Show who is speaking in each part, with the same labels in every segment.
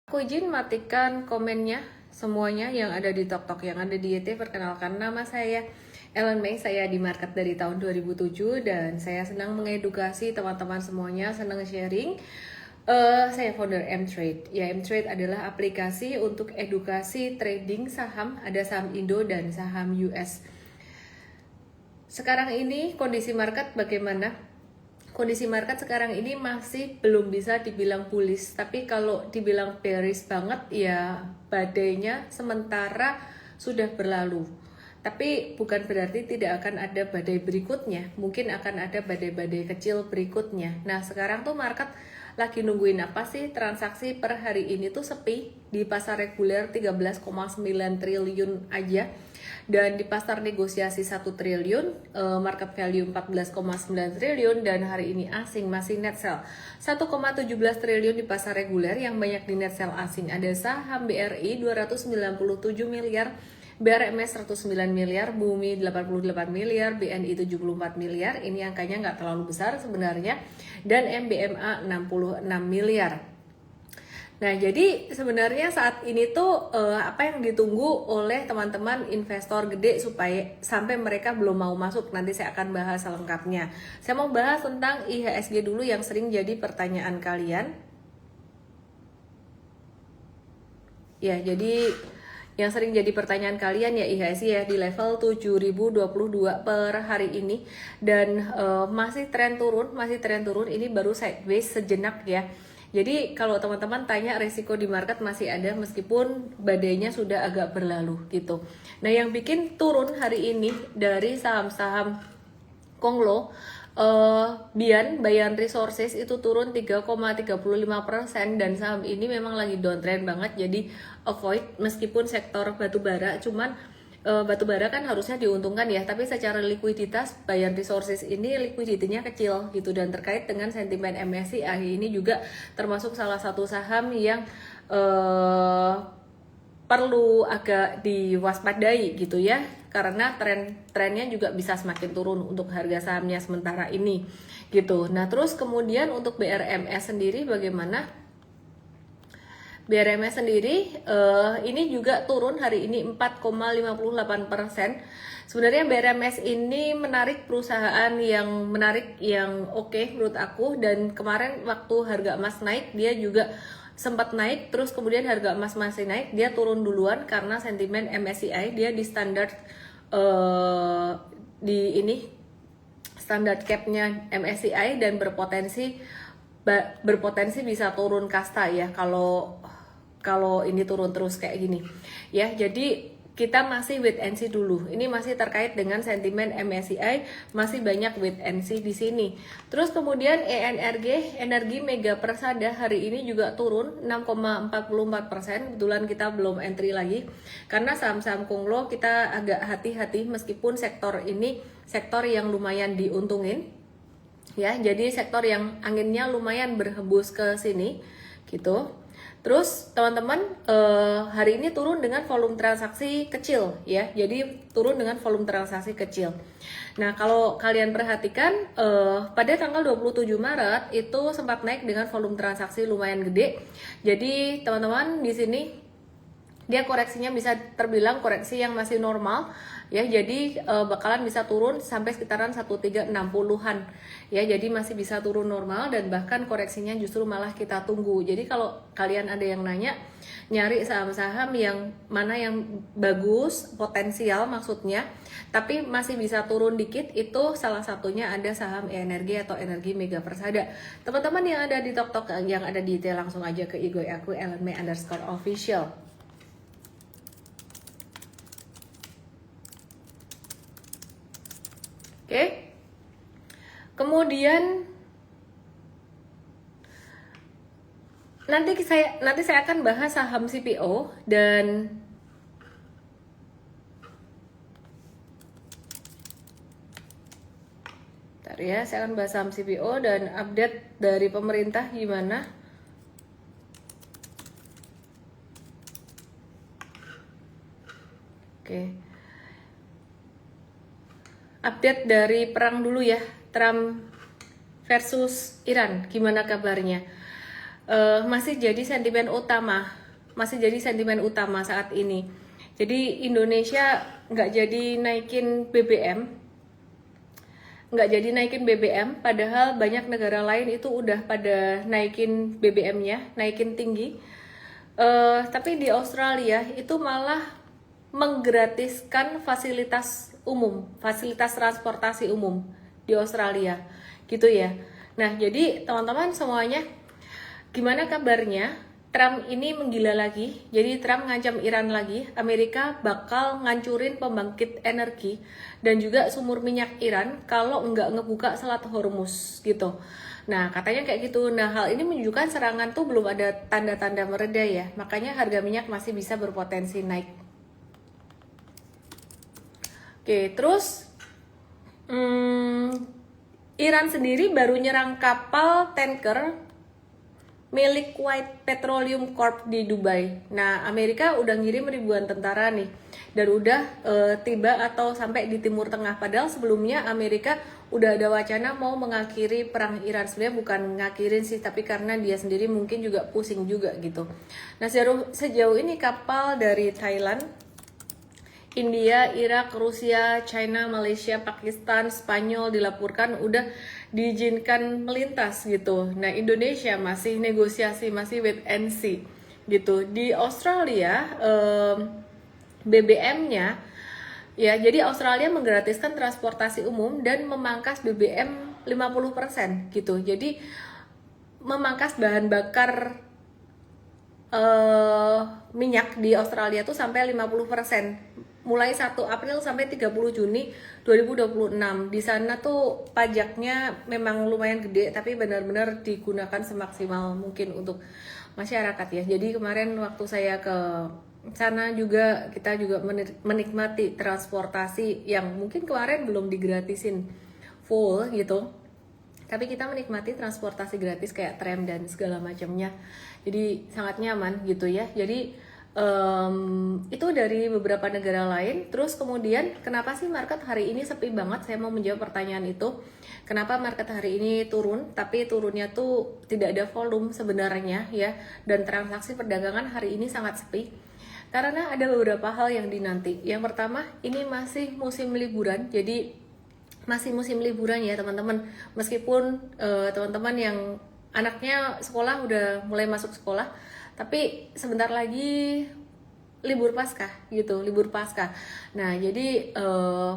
Speaker 1: Aku izin matikan komennya semuanya yang ada di TokTok, yang ada di YT. Perkenalkan, nama saya Ellen May. Saya di market dari tahun 2007 dan saya senang mengedukasi teman-teman semuanya, senang sharing. Saya founder M-Trade. Ya, M-Trade adalah aplikasi untuk edukasi trading saham. Ada saham Indo dan saham US. Sekarang ini kondisi market bagaimana? Kondisi market sekarang ini masih belum bisa dibilang bullish, tapi kalau dibilang bearish banget ya badainya sementara sudah berlalu. Tapi bukan berarti tidak akan ada badai berikutnya, mungkin akan ada badai-badai kecil berikutnya. Nah, sekarang tuh market lagi nungguin apa sih? Transaksi per hari ini tuh sepi, di pasar reguler 13,9 triliun aja. Dan di pasar negosiasi 1 triliun, market value 14,9 triliun, dan hari ini asing masih net sell 1,17 triliun di pasar reguler. Yang banyak di net sell asing ada saham BRI 297 miliar, BRMS 109 miliar, Bumi 88 miliar, BNI 74 miliar, ini angkanya nggak terlalu besar sebenarnya, dan MBMA 66 miliar. Nah, jadi sebenarnya saat ini tuh apa yang ditunggu oleh teman-teman investor gede supaya sampai mereka belum mau masuk. Nanti saya akan bahas selengkapnya. Saya mau bahas tentang IHSG dulu yang sering jadi pertanyaan kalian. Ya, jadi yang sering jadi pertanyaan kalian ya IHSG ya di level 7022 per hari ini, dan masih tren turun, ini baru sideways sejenak ya. Jadi kalau teman-teman tanya resiko di market masih ada meskipun badainya sudah agak berlalu gitu. Nah, yang bikin turun hari ini dari saham-saham Konglo, Bayan Resources itu turun 3,35%, dan saham ini memang lagi downtrend banget, jadi avoid meskipun sektor batubara. Cuman batubara kan harusnya diuntungkan ya, tapi secara likuiditas Bayan Resources ini likuiditinya kecil gitu. Dan terkait dengan sentimen MSCI ini juga termasuk salah satu saham yang perlu agak diwaspadai gitu ya, karena trennya juga bisa semakin turun untuk harga sahamnya sementara ini gitu. Nah, terus kemudian untuk BRMS sendiri bagaimana? BRMS sendiri ini juga turun hari ini 4,58%. Sebenarnya BRMS ini menarik, perusahaan yang menarik, yang oke menurut aku. Dan kemarin waktu harga emas naik dia juga sempat naik, terus kemudian harga emas masih naik, dia turun duluan karena sentimen MSCI dia di standar di ini standar capnya MSCI, dan berpotensi bisa turun kasta ya kalau ini turun terus kayak gini ya. Jadi kita masih wait and see dulu. Ini masih terkait dengan sentimen MSCI, masih banyak wait and see di sini. Terus kemudian ENRG, Energi Mega Persada, hari ini juga turun 6,44%. Kebetulan kita belum entry lagi karena saham-saham Konglo kita agak hati-hati, meskipun sektor ini sektor yang lumayan diuntungin ya. Jadi sektor yang anginnya lumayan berhembus ke sini gitu. Terus teman-teman hari ini turun dengan volume transaksi kecil ya. Jadi turun dengan volume transaksi kecil. Nah, kalau kalian perhatikan pada tanggal 27 Maret itu sempat naik dengan volume transaksi lumayan gede. Jadi teman-teman di sini dia koreksinya bisa terbilang koreksi yang masih normal ya. Jadi bakalan bisa turun sampai sekitaran 1360-an ya. Jadi masih bisa turun normal, dan bahkan koreksinya justru malah kita tunggu. Jadi kalau kalian ada yang nanya nyari saham-saham yang mana yang bagus, potensial maksudnya, tapi masih bisa turun dikit, itu salah satunya ada saham energi atau Energi Mega Persada. Teman-teman yang ada di TokTok, yang ada di IT, langsung aja ke IG aku @ellenmay_official. Oke. Kemudian nanti saya akan bahas saham CPO, dan bentar ya, saya akan bahas saham CPO dan update dari pemerintah gimana. Oke. Update dari perang dulu ya, Trump versus Iran, gimana kabarnya? masih jadi sentimen utama, saat ini. Jadi Indonesia nggak jadi naikin BBM, padahal banyak negara lain itu udah pada naikin BBM-nya, naikin tinggi. Tapi di Australia itu malah menggratiskan fasilitas transportasi umum di Australia, gitu ya. Nah, jadi teman-teman semuanya, gimana kabarnya? Trump ini menggila lagi. Jadi Trump ngancam Iran lagi. Amerika bakal ngancurin pembangkit energi dan juga sumur minyak Iran kalau nggak ngebuka Selat Hormuz gitu. Nah, katanya kayak gitu. Nah, hal ini menunjukkan serangan tuh belum ada tanda-tanda mereda ya. Makanya harga minyak masih bisa berpotensi naik. Oke, terus Iran sendiri baru nyerang kapal tanker milik White Petroleum Corp di Dubai. Nah, Amerika udah ngirim ribuan tentara nih dan udah tiba atau sampai di Timur Tengah. Padahal sebelumnya Amerika udah ada wacana mau mengakhiri perang Iran. Sebenarnya bukan ngakhirin sih, tapi karena dia sendiri mungkin juga pusing juga gitu. Nah, sejauh ini kapal dari Thailand, India, Irak, Rusia, China, Malaysia, Pakistan, Spanyol dilaporkan udah diizinkan melintas gitu. Nah, Indonesia masih negosiasi, masih wait and see gitu. Di Australia BBM-nya ya, jadi Australia menggratiskan transportasi umum dan memangkas BBM 50% gitu. Jadi memangkas bahan bakar minyak di Australia tuh sampai 50%. Mulai 1 April sampai 30 Juni 2026. Di sana tuh pajaknya memang lumayan gede, tapi benar-benar digunakan semaksimal mungkin untuk masyarakat ya. Jadi kemarin waktu saya ke sana juga, kita juga menikmati transportasi yang mungkin kemarin belum digratisin full gitu. Tapi kita menikmati transportasi gratis kayak tram dan segala macamnya. Jadi sangat nyaman gitu ya. Jadi itu dari beberapa negara lain. Terus kemudian kenapa sih market hari ini sepi banget? Saya mau menjawab pertanyaan itu. Kenapa market hari ini turun, tapi turunnya tuh tidak ada volume sebenarnya ya, dan transaksi perdagangan hari ini sangat sepi. Karena ada beberapa hal yang dinanti. Yang pertama, ini masih musim liburan, jadi masih musim liburan ya teman-teman. Meskipun teman-teman yang anaknya sekolah udah mulai masuk sekolah, tapi sebentar lagi libur Paskah gitu, libur Paskah. Nah, jadi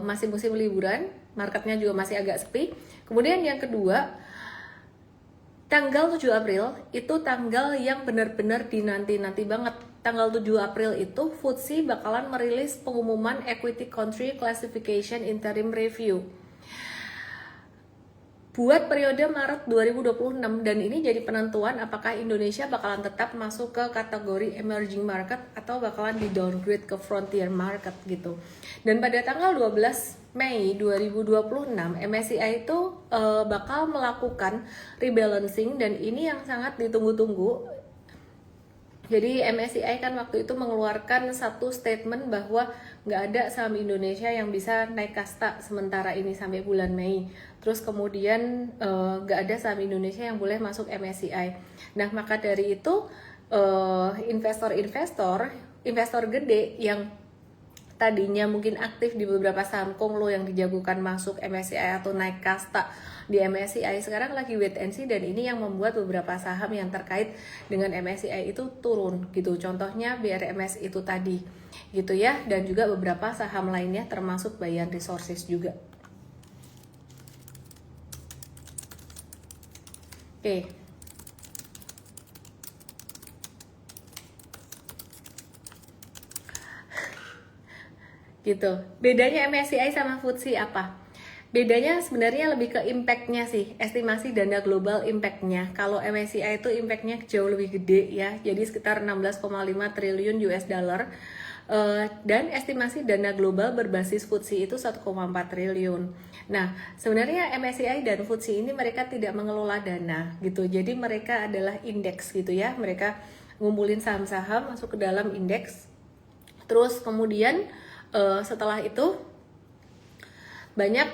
Speaker 1: masih musim liburan, marketnya juga masih agak sepi. Kemudian yang kedua, tanggal 7 April itu tanggal yang benar-benar dinanti-nanti banget. Tanggal 7 April itu FTSE bakalan merilis pengumuman Equity Country Classification Interim Review buat periode Maret 2026, dan ini jadi penentuan apakah Indonesia bakalan tetap masuk ke kategori emerging market atau bakalan di downgrade ke frontier market gitu. Dan pada tanggal 12 Mei 2026 MSCI itu bakal melakukan rebalancing, dan ini yang sangat ditunggu-tunggu. Jadi MSCI kan waktu itu mengeluarkan satu statement bahwa nggak ada saham Indonesia yang bisa naik kasta sementara ini sampai bulan Mei. Terus kemudian nggak ada saham Indonesia yang boleh masuk MSCI. Nah, maka dari itu investor gede yang tadinya mungkin aktif di beberapa saham Konglo yang dijagokan masuk MSCI atau naik kasta di MSCI sekarang lagi wait and see, dan ini yang membuat beberapa saham yang terkait dengan MSCI itu turun gitu. Contohnya BRMS itu tadi gitu ya, dan juga beberapa saham lainnya termasuk Bayan Resources juga. Oke. Gitu. Bedanya MSCI sama FTSE apa? Bedanya sebenarnya lebih ke impact-nya sih, estimasi dana global impact-nya. Kalau MSCI itu impact-nya jauh lebih gede ya, jadi sekitar 16,5 triliun US dollar. Dan estimasi dana global berbasis FTSE itu 1,4 triliun. Nah, sebenarnya MSCI dan FTSE ini mereka tidak mengelola dana gitu. Jadi mereka adalah indeks gitu ya. Mereka ngumpulin saham-saham masuk ke dalam indeks. Terus kemudian setelah itu banyak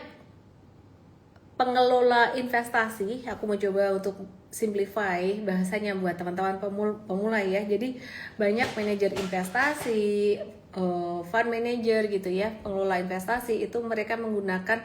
Speaker 1: pengelola investasi, aku mau coba untuk simplify bahasanya buat teman-teman pemula ya. Jadi banyak manajer investasi, fund manager gitu ya, pengelola investasi itu mereka menggunakan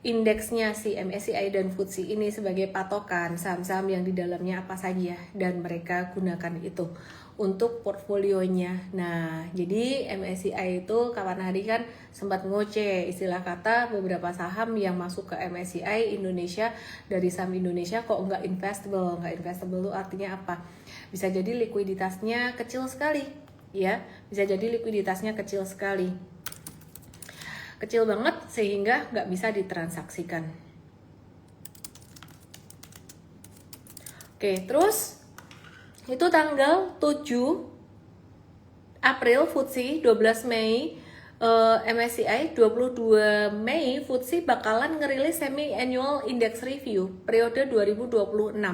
Speaker 1: indeksnya si MSCI dan FTSE ini sebagai patokan saham-saham yang di dalamnya apa saja, dan mereka gunakan itu untuk portfolionya. Nah, jadi MSCI itu kapan hari kan sempat ngoceh istilah kata beberapa saham yang masuk ke MSCI Indonesia dari saham Indonesia kok nggak investable. Nggak investable itu artinya apa? Bisa jadi likuiditasnya kecil sekali, ya. Bisa jadi likuiditasnya kecil sekali. Kecil banget sehingga nggak bisa ditransaksikan. Oke, terus itu tanggal 7 April FTSE, 12 Mei MSCI, 22 Mei FTSE bakalan ngerilis semi-annual index review periode 2026.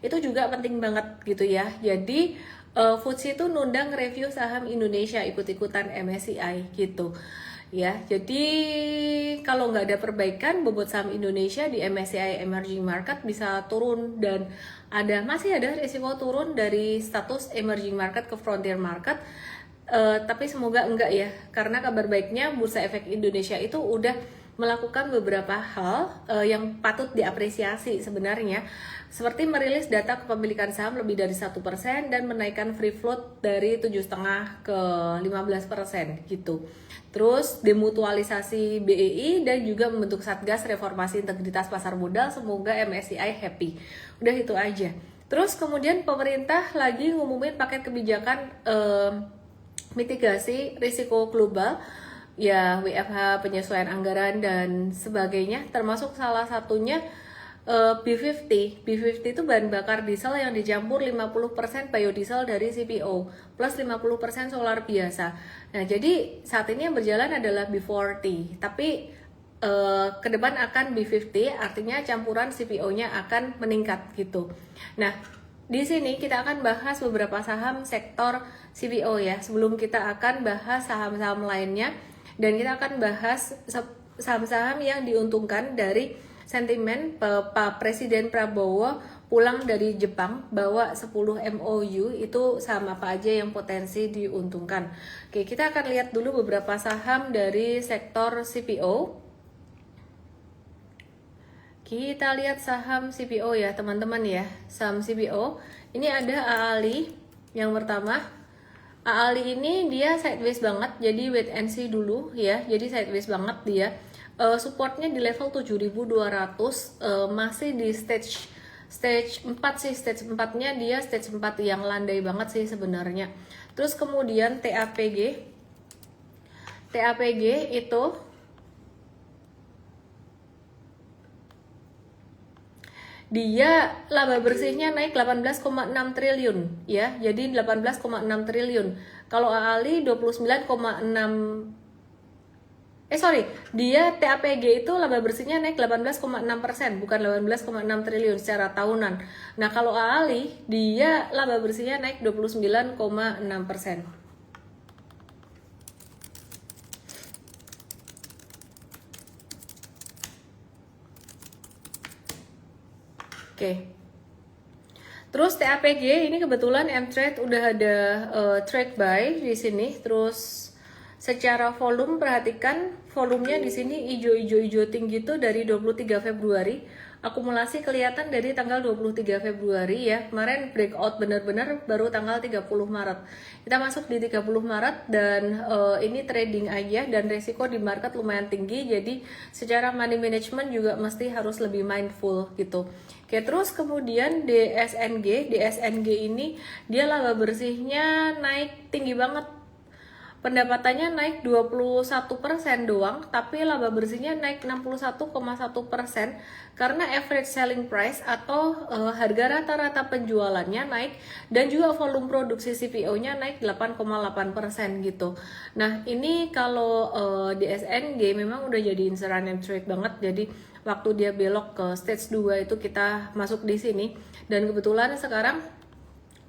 Speaker 1: Itu juga penting banget gitu ya. Jadi FTSE itu nundang review saham Indonesia ikut-ikutan MSCI gitu. Ya, jadi kalau nggak ada perbaikan, bobot saham Indonesia di MSCI Emerging Market bisa turun, dan masih ada risiko turun dari status Emerging Market ke Frontier Market. Tapi semoga enggak ya, karena kabar baiknya Bursa Efek Indonesia itu udah melakukan beberapa hal yang patut diapresiasi sebenarnya, seperti merilis data kepemilikan saham lebih dari 1% dan menaikkan free float dari 7,5 ke 15% gitu. Terus demutualisasi BEI dan juga membentuk Satgas Reformasi Integritas Pasar Modal. Semoga MSCI happy. Udah itu aja. Terus kemudian pemerintah lagi ngumumin paket kebijakan mitigasi risiko global, ya WFH, penyesuaian anggaran dan sebagainya, termasuk salah satunya B50. B50 itu bahan bakar diesel yang dicampur 50% biodiesel dari CPO plus 50% solar biasa. Nah, jadi saat ini yang berjalan adalah B40, tapi ke depan akan B50, artinya campuran CPO-nya akan meningkat gitu. Nah, di sini kita akan bahas beberapa saham sektor CPO ya, sebelum kita akan bahas saham-saham lainnya, dan kita akan bahas saham-saham yang diuntungkan dari sentimen Pak Presiden Prabowo pulang dari Jepang bawa 10 MOU. Itu saham apa aja yang potensi diuntungkan. Oke, kita akan lihat dulu beberapa saham dari sektor CPO. Kita lihat saham CPO ya teman-teman ya. Saham CPO ini ada AALI yang pertama. AALI ini dia sideways banget, jadi wait and see dulu ya. Jadi sideways banget dia. Supportnya di level 7.200, masih di stage 4 sih. Stage 4-nya dia stage 4 yang landai banget sih sebenarnya. Terus kemudian TAPG itu dia laba bersihnya naik 18,6 triliun ya. Jadi 18,6 triliun. Kalau AALI 29,6, dia TAPG itu laba bersihnya naik 18,6%, bukan 18,6 triliun secara tahunan. Nah, kalau AALI dia laba bersihnya naik 29,6%. Oke. Terus TAPG ini kebetulan M-Trade udah ada trade buy di sini. Terus secara volume, perhatikan volumenya di sini hijau tinggi tuh dari 23 Februari. Akumulasi kelihatan dari tanggal 23 Februari ya. Kemarin breakout benar-benar baru tanggal 30 Maret. Kita masuk di 30 Maret dan ini trading aja, dan resiko di market lumayan tinggi. Jadi secara money management juga mesti harus lebih mindful gitu. Oke, terus kemudian DSNG ini dia laba bersihnya naik tinggi banget. Pendapatannya naik 21% doang, tapi laba bersihnya naik 61,1% karena average selling price atau harga rata-rata penjualannya naik, dan juga volume produksi CPO-nya naik 8,8% gitu. Nah, ini kalau DSNG memang udah jadi inceran M-Trade banget, jadi waktu dia belok ke stage 2 itu kita masuk di sini, dan kebetulan sekarang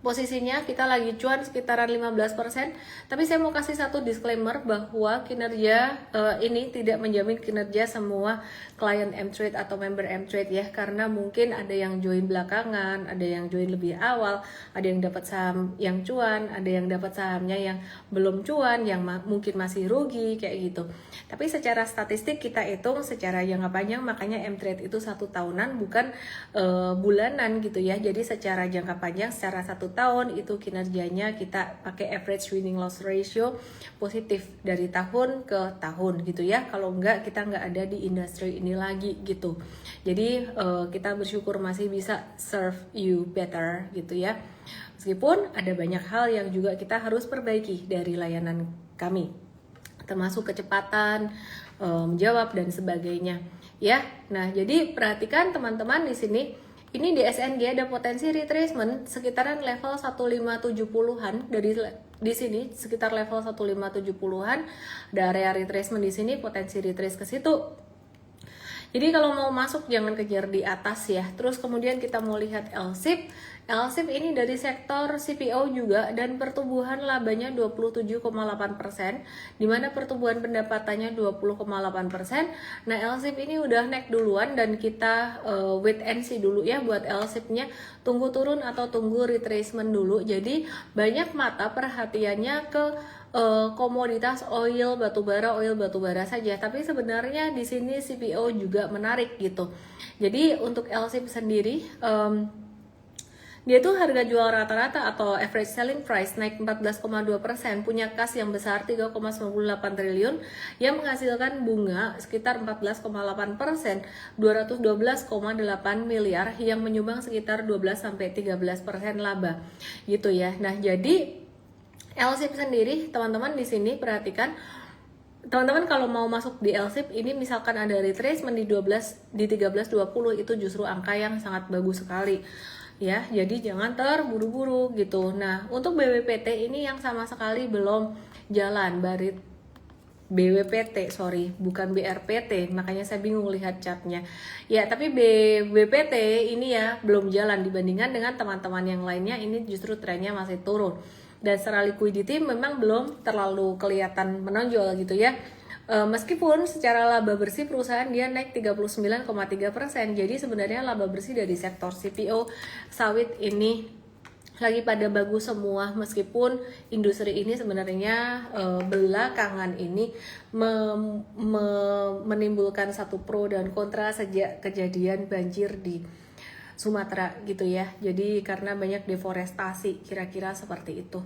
Speaker 1: posisinya kita lagi cuan sekitaran 15%, tapi saya mau kasih satu disclaimer bahwa kinerja ini tidak menjamin kinerja semua klien M-Trade atau member M-Trade ya, karena mungkin ada yang join belakangan, ada yang join lebih awal, ada yang dapat saham yang cuan, ada yang dapat sahamnya yang belum cuan, yang mungkin masih rugi kayak gitu. Tapi secara statistik kita hitung secara jangka panjang, makanya M-Trade itu 1 tahunan bukan bulanan gitu ya. Jadi secara jangka panjang, secara 1 tahun itu kinerjanya kita pakai average winning loss ratio positif dari tahun ke tahun gitu ya. Kalau enggak, kita enggak ada di industri ini lagi gitu. Jadi kita bersyukur masih bisa serve you better gitu ya. Meskipun ada banyak hal yang juga kita harus perbaiki dari layanan kami, termasuk kecepatan menjawab dan sebagainya ya. Nah, jadi perhatikan teman-teman di sini. Ini di SNG ada potensi retracement sekitaran level 1570-an, dari di sini sekitar level 1570-an ada area retracement di sini, potensi retrace ke situ. Jadi kalau mau masuk jangan kejar di atas ya. Terus kemudian kita mau lihat LSIP. LSIP ini dari sektor CPO juga dan pertumbuhan labanya 27,8%, dimana pertumbuhan pendapatannya 20,8%. Nah, LSIP ini udah naik duluan dan kita wait and see dulu ya buat LSIP-nya. Tunggu turun atau tunggu retracement dulu. Jadi banyak mata perhatiannya ke komoditas oil batubara saja, tapi sebenarnya di sini CPO juga menarik gitu. Jadi untuk LSIP sendiri dia tuh harga jual rata-rata atau average selling price naik 14,2%, punya kas yang besar 3,98 triliun yang menghasilkan bunga sekitar 14,8%, 212,8 miliar yang menyumbang sekitar 12-13% laba gitu ya. Nah, jadi LSIP sendiri teman-teman di sini perhatikan, teman-teman kalau mau masuk di LSIP ini misalkan ada retracement di 13.20 itu justru angka yang sangat bagus sekali ya. Jadi jangan terburu-buru gitu. Nah, untuk BWPT ini yang sama sekali belum jalan, BWPT, sorry, bukan BRPT, makanya saya bingung lihat chartnya ya. Tapi BWPT ini ya belum jalan dibandingkan dengan teman-teman yang lainnya, ini justru trennya masih turun. Dan secara liquidity memang belum terlalu kelihatan menonjol gitu ya. Meskipun secara laba bersih perusahaan dia naik 39,3%. Jadi sebenarnya laba bersih dari sektor CPO sawit ini lagi pada bagus semua, meskipun industri ini sebenarnya belakangan ini menimbulkan satu pro dan kontra sejak kejadian banjir di Sumatera gitu ya. Jadi karena banyak deforestasi, kira-kira seperti itu.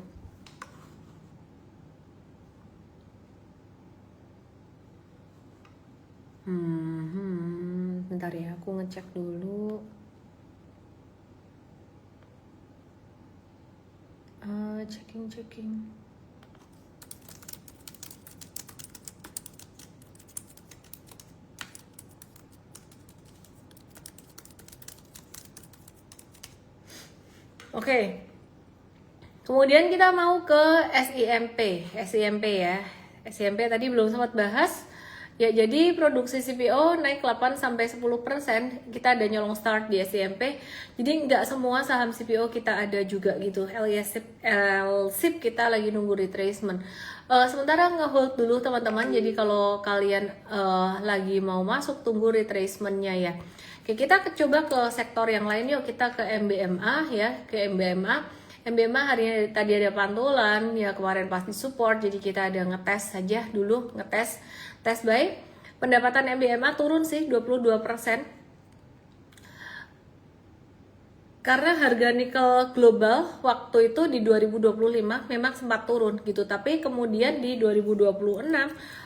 Speaker 1: Bentar ya, aku ngecek dulu. Checking. Oke. Kemudian kita mau ke SIMP ya. SIMP tadi belum sempat bahas. Ya, jadi produksi CPO naik 8-10%, kita ada nyolong start di SIMP. Jadi nggak semua saham CPO kita ada juga gitu. LSIP kita lagi nunggu retracement. Sementara nge-hold dulu teman-teman. Jadi kalau kalian lagi mau masuk, tunggu retracementnya ya. Oke, kita coba ke sektor yang lain yuk. Kita ke MBMA ya, ke MBMA hari ini tadi ada pantulan ya, kemarin pasti support, jadi kita ada ngetes saja dulu, test buy. Pendapatan MBMA turun sih 22%, karena harga nikel global waktu itu di 2025 memang sempat turun gitu, tapi kemudian di 2026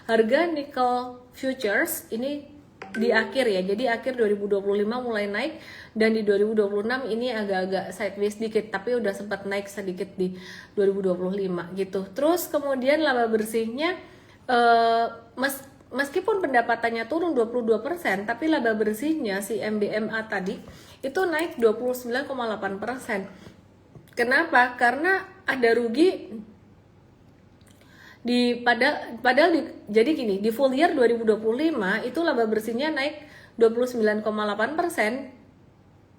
Speaker 1: harga nikel futures ini di akhir ya, jadi akhir 2025 mulai naik, dan di 2026 ini agak-agak sideways sedikit, tapi udah sempat naik sedikit di 2025 gitu. Terus kemudian laba bersihnya meskipun pendapatannya turun 22%, tapi laba bersihnya si MBMA tadi itu naik 29,8%. Kenapa? Karena ada rugi jadi gini, di full year 2025 itu laba bersihnya naik 29,8%,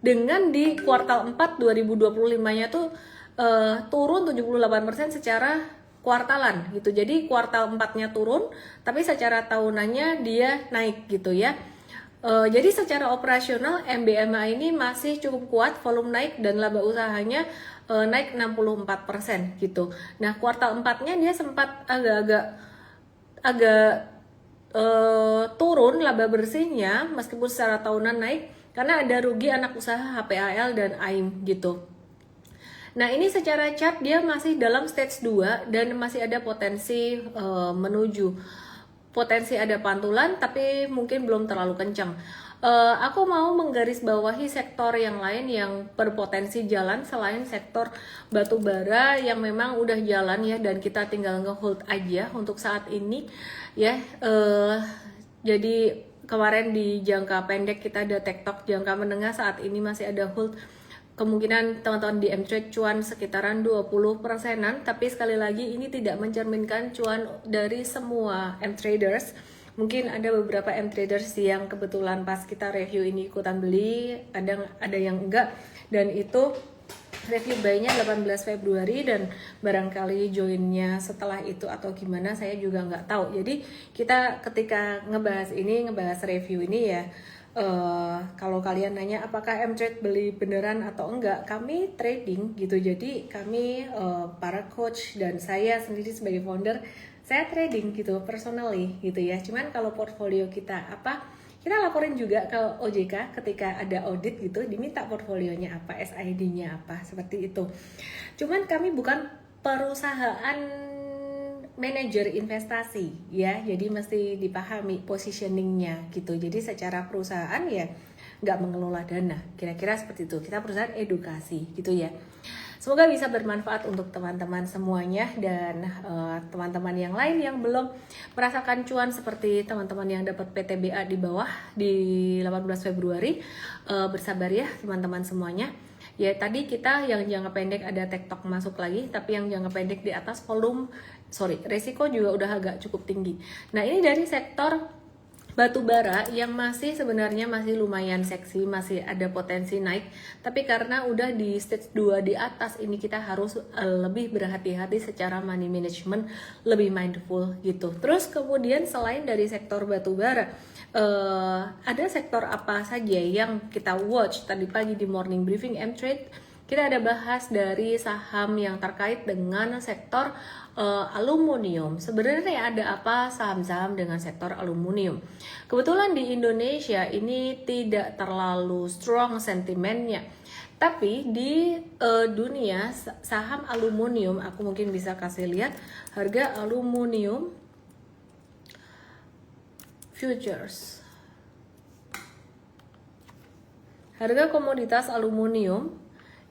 Speaker 1: dengan di kuartal 4 2025 nya tuh turun 78% secara kuartalan gitu. Jadi kuartal 4-nya turun, tapi secara tahunannya dia naik gitu ya. Jadi secara operasional MBMA ini masih cukup kuat, volume naik dan laba usahanya naik 64% gitu. Nah, kuartal 4-nya dia sempat agak turun laba bersihnya meskipun secara tahunan naik karena ada rugi anak usaha HPAL dan AIM gitu. Nah, ini secara chart dia masih dalam stage 2 dan masih ada potensi menuju potensi ada pantulan tapi mungkin belum terlalu kencang. Aku mau menggarisbawahi sektor yang lain yang berpotensi jalan selain sektor batu bara yang memang udah jalan ya dan kita tinggal nge-hold aja untuk saat ini ya. Jadi kemarin di jangka pendek kita ada tektok, jangka menengah saat ini masih ada hold. Kemungkinan teman-teman di M-Trade cuan sekitaran 20%-an, tapi sekali lagi ini tidak mencerminkan cuan dari semua M-Traders. Mungkin ada beberapa M-Traders yang kebetulan pas kita review ini ikutan beli, ada yang enggak, dan itu review buy-nya 18 Februari dan barangkali joinnya setelah itu atau gimana saya juga nggak tahu. Jadi kita ketika ngebahas review ini ya, kalau kalian nanya apakah M-Trade beli beneran atau enggak, kami trading gitu. Jadi kami para coach dan saya sendiri sebagai founder, saya trading gitu personally gitu ya. Cuman kalau portfolio kita kita laporin juga ke OJK ketika ada audit gitu, diminta portfolionya apa, SID-nya apa, seperti itu. Cuman kami bukan perusahaan manajer investasi ya, jadi mesti dipahami positioningnya gitu. Jadi secara perusahaan ya nggak mengelola dana, kira-kira seperti itu. Kita perusahaan edukasi gitu ya. Semoga bisa bermanfaat untuk teman-teman semuanya dan teman-teman yang lain yang belum merasakan cuan seperti teman-teman yang dapat PTBA di bawah di 18 Februari. Bersabar ya teman-teman semuanya. Ya tadi kita yang jangka pendek ada tektok masuk lagi, tapi yang jangka pendek di atas resiko juga udah agak cukup tinggi. Nah, ini dari sektor batu bara yang sebenarnya masih lumayan seksi, masih ada potensi naik, tapi karena udah di stage 2 di atas ini kita harus lebih berhati-hati secara money management, lebih mindful gitu. Terus kemudian selain dari sektor batu bara, ada sektor apa saja yang kita watch tadi pagi di morning briefing M-Trade. Kita ada bahas dari saham yang terkait dengan sektor aluminium. Sebenarnya ada apa saham-saham dengan sektor aluminium? Kebetulan di Indonesia ini tidak terlalu strong sentimennya. Tapi di dunia saham aluminium, aku mungkin bisa kasih lihat harga aluminium futures. Harga komoditas aluminium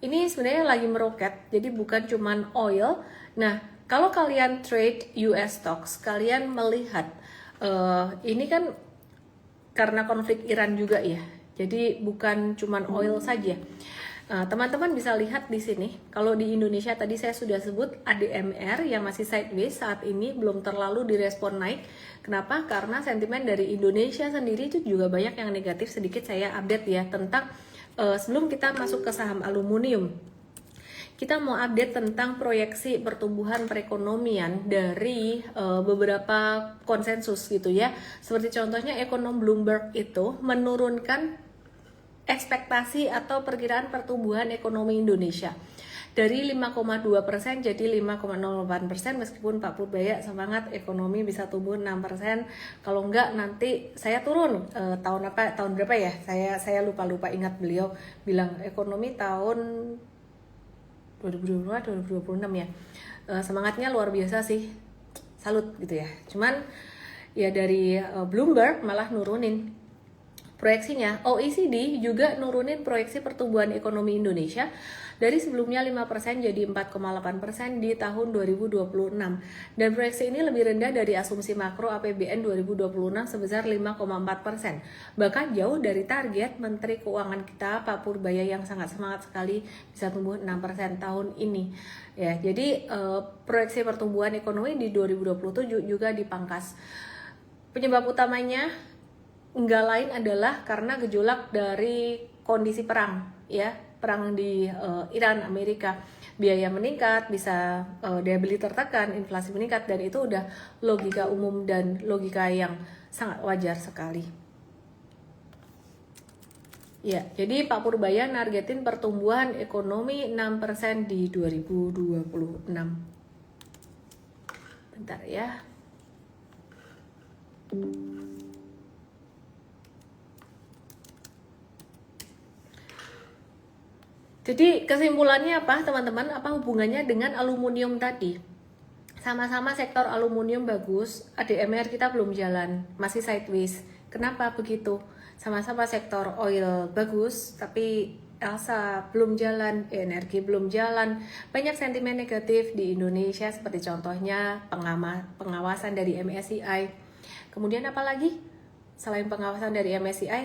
Speaker 1: ini sebenarnya lagi meroket, jadi bukan cuman oil. Nah, kalau kalian trade US stocks, kalian melihat ini kan karena konflik Iran juga ya, jadi bukan cuman oil saja. Teman-teman bisa lihat di sini, kalau di Indonesia tadi saya sudah sebut ADMR yang masih sideways saat ini belum terlalu direspon naik. Kenapa? Karena sentimen dari Indonesia sendiri itu juga banyak yang negatif. Sedikit saya update ya tentang sebelum kita masuk ke saham aluminium. Kita mau update tentang proyeksi pertumbuhan perekonomian dari beberapa konsensus gitu ya. Seperti contohnya ekonom Bloomberg itu menurunkan ekspektasi atau perkiraan pertumbuhan ekonomi Indonesia dari 5,2% jadi 5,08%, meskipun Pak Purbaya semangat ekonomi bisa tumbuh 6%. Kalau enggak nanti saya turun. Tahun berapa ya? Saya lupa ingat beliau bilang ekonomi tahun 2026 ya. Semangatnya luar biasa sih. Salut gitu ya. Cuman ya dari Bloomberg malah nurunin proyeksinya. OECD juga nurunin proyeksi pertumbuhan ekonomi Indonesia dari sebelumnya 5% jadi 4,8% di tahun 2026. Dan proyeksi ini lebih rendah dari asumsi makro APBN 2026 sebesar 5,4%. Bahkan jauh dari target Menteri Keuangan kita Pak Purbaya yang sangat semangat sekali bisa tumbuh 6% tahun ini. Ya, jadi proyeksi pertumbuhan ekonomi di 2027 juga dipangkas. Penyebab utamanya enggak lain adalah karena gejolak dari kondisi perang ya. perang di Iran Amerika, biaya meningkat, bisa daya beli tertekan, inflasi meningkat, dan itu udah logika umum dan logika yang sangat wajar sekali. Ya, jadi Pak Purbaya nargetin pertumbuhan ekonomi 6% di 2026. Bentar ya. Jadi kesimpulannya apa teman-teman? Apa hubungannya dengan aluminium tadi? Sama-sama sektor aluminium bagus, ADMR kita belum jalan, masih sideways. Kenapa begitu? Sama-sama sektor oil bagus, tapi Elsa belum jalan, energi belum jalan. Banyak sentimen negatif di Indonesia, seperti contohnya pengawasan dari MSCI. Kemudian apa lagi? Selain pengawasan dari MSCI,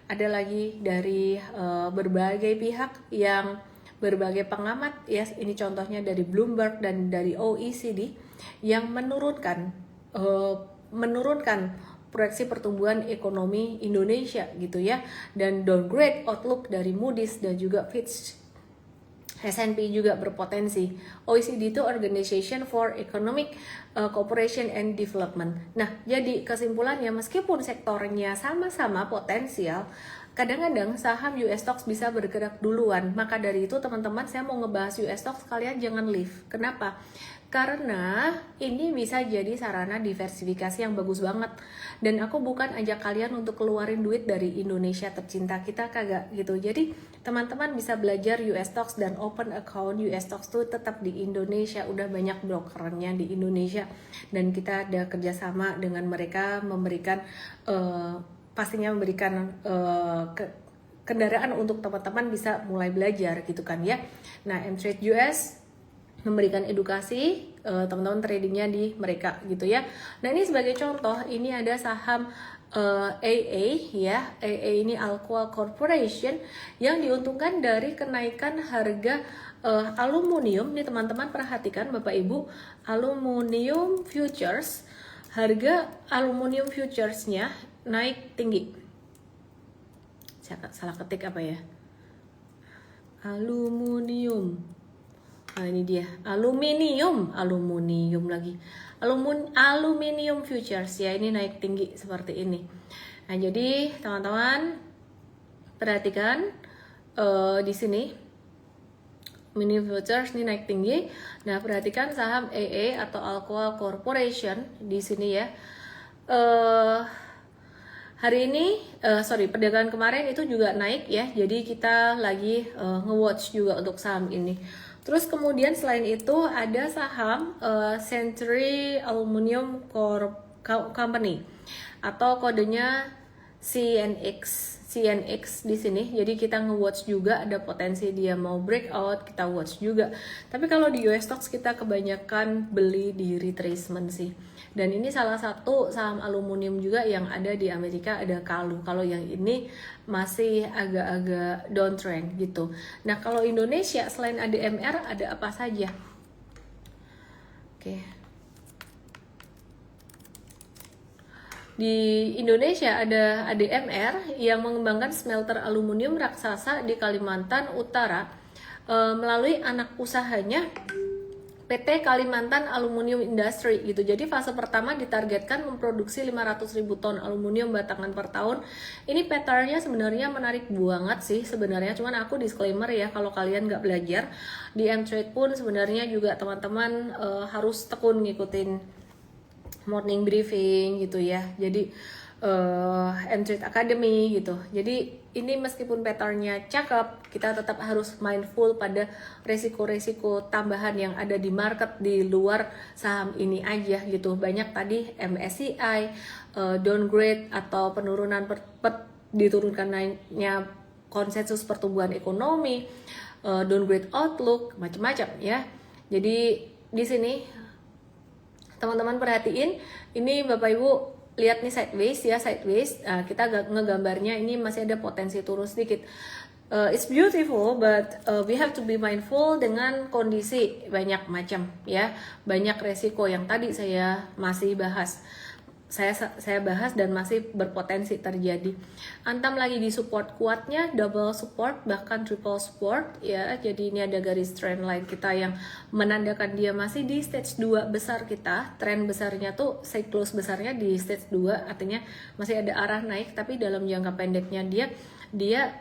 Speaker 1: ada lagi dari berbagai pihak yang berbagai pengamat, ya, ini contohnya dari Bloomberg dan dari OECD yang menurunkan proyeksi pertumbuhan ekonomi Indonesia gitu ya, dan downgrade outlook dari Moody's dan juga Fitch. S&P juga berpotensi. OECD itu Organization for Economic Cooperation and Development. Nah, jadi kesimpulannya meskipun sektornya sama-sama potensial, kadang-kadang saham US stocks bisa bergerak duluan. Maka dari itu teman-teman, saya mau ngebahas US stocks, kalian jangan leave. Kenapa? Karena ini bisa jadi sarana diversifikasi yang bagus banget. Dan aku bukan ajak kalian untuk keluarin duit dari Indonesia tercinta kita, kagak gitu. Jadi teman-teman bisa belajar US stocks dan open account US stocks tuh tetap di Indonesia. Udah banyak brokernya di Indonesia dan kita ada kerjasama dengan mereka, memberikan pastinya memberikan kendaraan untuk teman-teman bisa mulai belajar gitu kan ya. Nah, Mtrade US memberikan edukasi teman-teman tradingnya di mereka gitu ya. Nah, ini sebagai contoh, ini ada saham AA ya. AA ini Alcoa Corporation yang diuntungkan dari kenaikan harga aluminium. Nih teman-teman perhatikan Bapak Ibu, aluminium futures, harga aluminium futuresnya naik tinggi. Saya salah ketik apa ya? Aluminium. Nah, ini dia, aluminium lagi. Aluminium futures ya, ini naik tinggi seperti ini. Nah, jadi teman-teman perhatikan di sini mini futures ini naik tinggi. Nah, perhatikan saham AA atau Alcoa Corporation di sini ya. Hari ini, perdagangan kemarin itu juga naik ya. Jadi kita lagi nge-watch juga untuk saham ini. Terus kemudian selain itu ada saham Century Aluminum Company atau kodenya CNX di sini. Jadi kita nge-watch juga, ada potensi dia mau breakout, kita watch juga. Tapi kalau di US stocks kita kebanyakan beli di retracement sih. Dan ini salah satu saham aluminium juga yang ada di Amerika, ada Kalu. Kalau yang ini masih agak-agak downtrend gitu. Nah, kalau Indonesia selain ADMR ada apa saja? Oke. Di Indonesia ada ADMR yang mengembangkan smelter aluminium raksasa di Kalimantan Utara melalui anak usahanya PT Kalimantan Aluminium Industry gitu. Jadi fase pertama ditargetkan memproduksi 500.000 ton aluminium batangan per tahun. Ini patternnya sebenarnya menarik banget sih sebenarnya. Cuman aku disclaimer ya, kalau kalian nggak belajar di Mtrade pun sebenarnya juga teman-teman harus tekun ngikutin morning briefing gitu ya. Jadi Mtrade Academy gitu. Jadi ini meskipun patternnya cakep, kita tetap harus mindful pada resiko-resiko tambahan yang ada di market di luar saham ini aja gitu. Banyak tadi MSCI downgrade atau penurunan diturunkannya konsensus pertumbuhan ekonomi, downgrade outlook, macam-macam ya. Jadi di sini teman-teman perhatiin, ini Bapak Ibu lihat nih sideways ya, sideways. Kita ngegambarnya ini masih ada potensi turun sedikit. It's beautiful, but we have to be mindful dengan kondisi banyak macam ya, banyak resiko yang tadi saya masih bahas. saya bahas dan masih berpotensi terjadi. Antam lagi di support kuatnya, double support bahkan triple support ya. Jadi ini ada garis trend line kita yang menandakan dia masih di stage 2 besar kita. Trend besarnya tuh siklus besarnya di stage 2, artinya masih ada arah naik, tapi dalam jangka pendeknya dia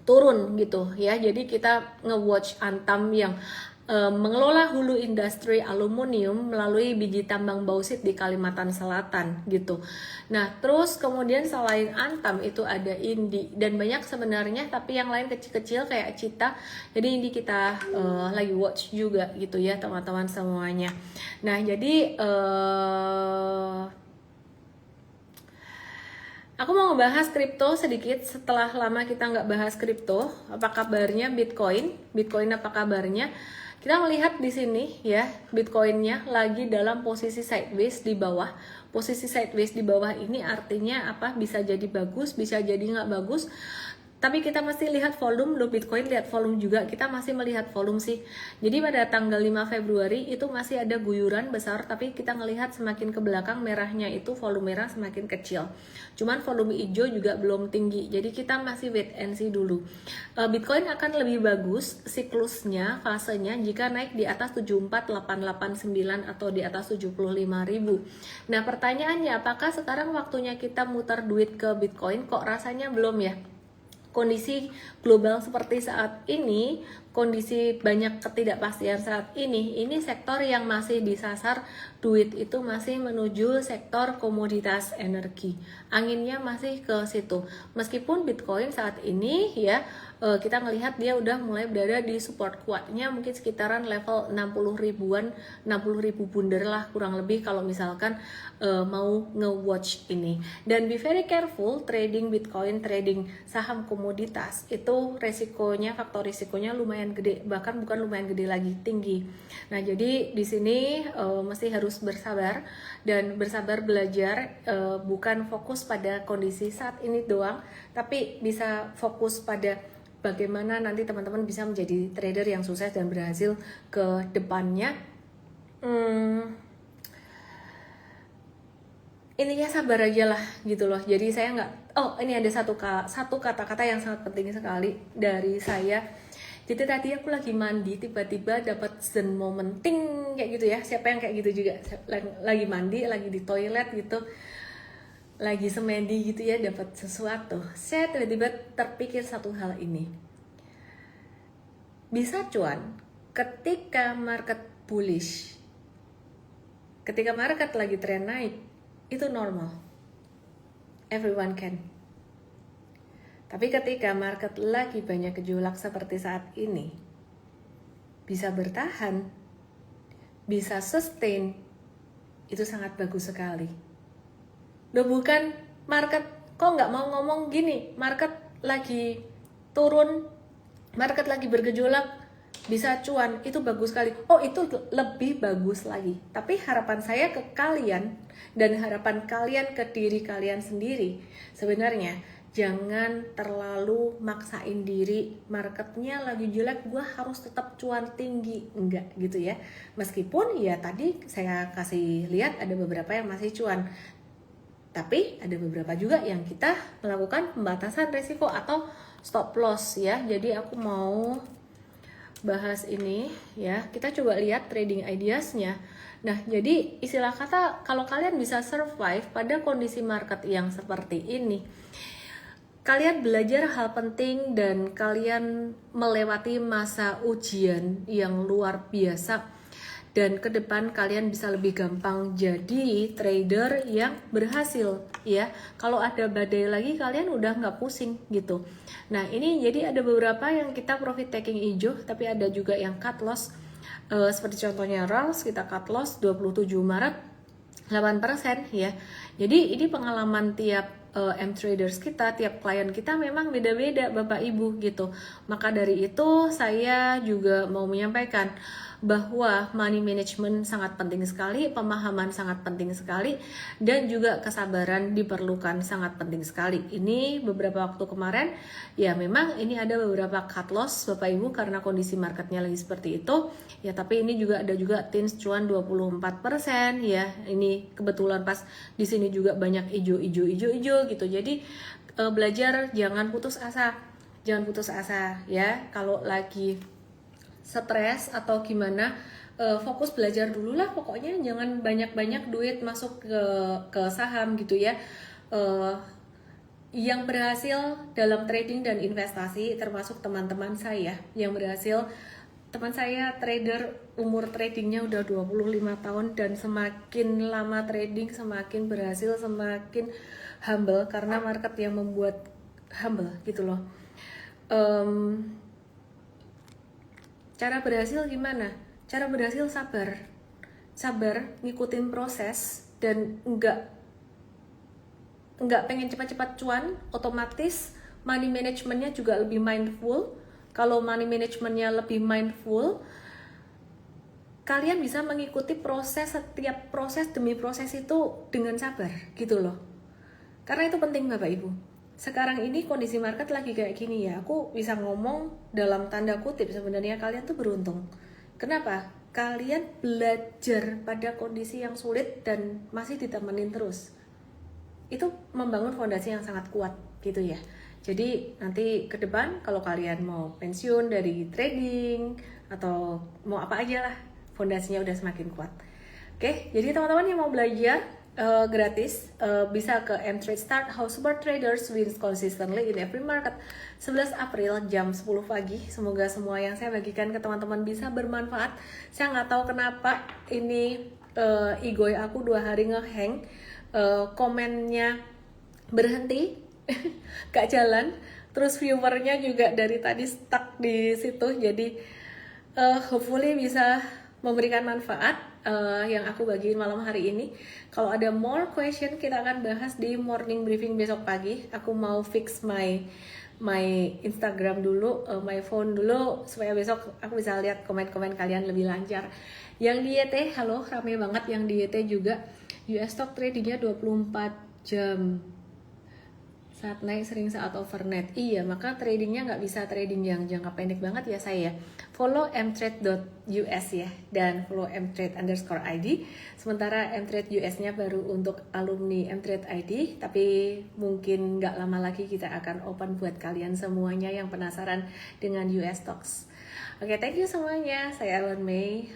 Speaker 1: turun gitu ya. Jadi kita nge-watch Antam yang mengelola hulu industri aluminium melalui biji tambang bausit di Kalimantan Selatan gitu. Nah, terus kemudian selain Antam itu ada Indi dan banyak sebenarnya, tapi yang lain kecil-kecil kayak Cita. Jadi Indi kita lagi watch juga gitu ya teman-teman semuanya. Nah, jadi aku mau ngebahas kripto sedikit setelah lama kita nggak bahas kripto. Apa kabarnya Bitcoin? Bitcoin apa kabarnya? Kita melihat di sini ya, Bitcoinnya lagi dalam posisi sideways di bawah. Posisi sideways di bawah ini artinya apa? Bisa jadi bagus, bisa jadi nggak bagus. Tapi kita masih lihat volume, loh Bitcoin lihat volume juga, kita masih melihat volume sih. Jadi pada tanggal 5 Februari itu masih ada guyuran besar, tapi kita ngelihat semakin ke belakang merahnya itu volume merah semakin kecil. Cuman volume hijau juga belum tinggi, jadi kita masih wait and see dulu. Bitcoin akan lebih bagus siklusnya, fasenya jika naik di atas 74889 atau di atas 75.000. Nah pertanyaannya, apakah sekarang waktunya kita muter duit ke Bitcoin? Kok rasanya belum ya? Kondisi global seperti saat ini, kondisi banyak ketidakpastian saat ini sektor yang masih disasar duit itu masih menuju sektor komoditas energi. Anginnya masih ke situ. Meskipun Bitcoin saat ini ya kita melihat dia udah mulai berada di support kuatnya mungkin sekitaran level 60 ribuan, 60 ribu bundar lah kurang lebih kalau misalkan mau nge-watch ini. Dan be very careful trading Bitcoin, trading saham komoditas itu resikonya, faktor risikonya lumayan gede, bahkan bukan lumayan gede lagi, tinggi. Nah jadi di sini mesti harus bersabar dan bersabar belajar, bukan fokus pada kondisi saat ini doang, tapi bisa fokus pada bagaimana nanti teman-teman bisa menjadi trader yang sukses dan berhasil ke depannya. Intinya sabar aja lah gitu loh. Jadi saya nggak, ini ada satu kata-kata yang sangat penting sekali dari saya. Jadi tadi aku lagi mandi, tiba-tiba dapat zen moment ting kayak gitu ya. Siapa yang kayak gitu juga? Lagi mandi, lagi di toilet gitu, lagi semedi gitu ya, dapat sesuatu. Saya tiba-tiba terpikir satu hal ini. Bisa cuan ketika market bullish. Ketika market lagi tren naik, itu normal. Everyone can. Tapi ketika market lagi banyak gejolak seperti saat ini, bisa bertahan, bisa sustain, itu sangat bagus sekali. Loh bukan market, kok nggak mau ngomong gini, market lagi turun, market lagi bergejolak, bisa cuan, itu bagus sekali. Itu lebih bagus lagi. Tapi harapan saya ke kalian dan harapan kalian ke diri kalian sendiri, sebenarnya jangan terlalu maksain diri, marketnya lagi jelek, gue harus tetap cuan tinggi, enggak gitu ya. Meskipun ya tadi saya kasih lihat ada beberapa yang masih cuan, tapi ada beberapa juga yang kita melakukan pembatasan risiko atau stop loss ya. Jadi aku mau bahas ini ya, kita coba lihat trading ideasnya. Nah jadi istilah kata kalau kalian bisa survive pada kondisi market yang seperti ini, kalian belajar hal penting dan kalian melewati masa ujian yang luar biasa, dan ke depan kalian bisa lebih gampang jadi trader yang berhasil ya. Kalau ada badai lagi kalian udah nggak pusing gitu. Nah ini jadi ada beberapa yang kita profit taking hijau, tapi ada juga yang cut loss, seperti contohnya RALS, kita cut loss 27 Maret 8% ya. Jadi ini pengalaman tiap M-traders kita, tiap klien kita memang beda-beda Bapak Ibu gitu. Maka dari itu saya juga mau menyampaikan bahwa money management sangat penting sekali, pemahaman sangat penting sekali, dan juga kesabaran diperlukan sangat penting sekali. Ini beberapa waktu kemarin, ya memang ini ada beberapa cut loss Bapak Ibu karena kondisi marketnya lagi seperti itu. Ya tapi ini juga ada juga tins cuan 24% ya. Ini kebetulan pas di sini juga banyak hijau gitu. Jadi belajar jangan putus asa. Jangan putus asa ya, kalau lagi stres atau gimana, fokus belajar dulu lah pokoknya, jangan banyak-banyak duit masuk ke saham gitu ya. Yang berhasil dalam trading dan investasi termasuk teman-teman saya yang berhasil, teman saya trader, umur tradingnya udah 25 tahun dan semakin lama trading semakin berhasil, semakin humble karena market yang membuat humble gitu loh. Cara berhasil gimana? Cara berhasil sabar, ngikutin proses dan enggak pengen cepat-cepat cuan. Otomatis money managementnya juga lebih mindful. Kalau money managementnya lebih mindful, kalian bisa mengikuti proses, setiap proses demi proses itu dengan sabar gitu loh. Karena itu penting Bapak Ibu. Sekarang ini kondisi market lagi kayak gini ya, aku bisa ngomong dalam tanda kutip sebenarnya kalian tuh beruntung. Kenapa? Kalian belajar pada kondisi yang sulit dan masih ditemenin terus. Itu membangun fondasi yang sangat kuat gitu ya. Jadi nanti ke depan kalau kalian mau pensiun dari trading atau mau apa aja lah, fondasinya udah semakin kuat. Oke, jadi teman-teman yang mau belajar gratis bisa ke mtrade Start How Super Traders Wins Consistently in Every Market 11 April jam 10 pagi. Semoga semua yang saya bagikan ke teman-teman bisa bermanfaat. Saya nggak tahu kenapa ini Igoy aku 2 hari ngehang, komennya berhenti gak jalan, terus viewernya juga dari tadi stuck di situ. Jadi hopefully bisa memberikan manfaat yang aku bagiin malam hari ini. Kalau ada more question kita akan bahas di morning briefing besok pagi. Aku mau fix my Instagram dulu, my phone dulu supaya besok aku bisa lihat komen-komen kalian lebih lancar. Yang di YT, halo, rame banget yang di YT juga. US stock tradingnya 24 jam. Saat naik sering saat overnight. Iya, maka tradingnya nggak bisa trading yang jangka pendek banget ya saya. Follow mtrade.us ya, dan follow mtrade_id. Sementara mtrade US-nya baru untuk alumni mtrade ID, tapi mungkin nggak lama lagi kita akan open buat kalian semuanya yang penasaran dengan US stocks. Oke, thank you semuanya. Saya Ellen May.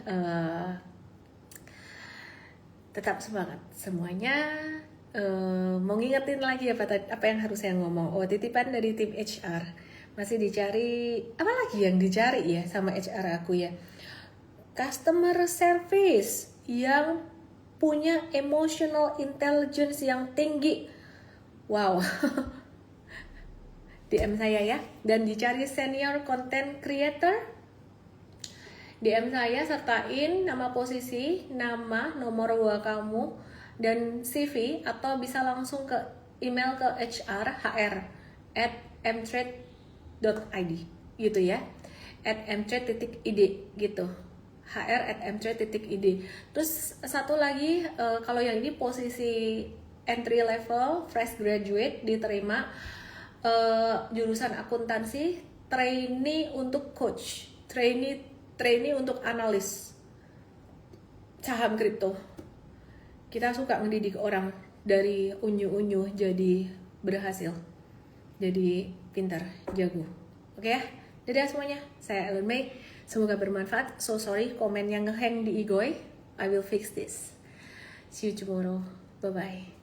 Speaker 1: Tetap semangat semuanya. Mau ngingetin lagi apa yang harus saya ngomong. Titipan dari tim HR. Masih dicari, apa lagi yang dicari ya sama HR aku ya? Customer service yang punya emotional intelligence yang tinggi. Wow. DM saya ya. Dan dicari senior content creator. DM saya, sertain nama posisi, nama, nomor WA kamu, dan CV, atau bisa langsung ke email ke hr@mtrade.id gitu ya, @mtrade.id gitu, hr@mtrade.id. Terus satu lagi, kalau yang ini posisi entry level fresh graduate diterima, jurusan akuntansi, trainee untuk coach, trainee untuk analis saham kripto. Kita suka mendidik orang dari unyu-unyu jadi berhasil, jadi pintar, jago. Oke ya, dadah semuanya. Saya Ellen May. Semoga bermanfaat. So sorry komen yang ngehang di Igoy. I will fix this. See you tomorrow. Bye bye.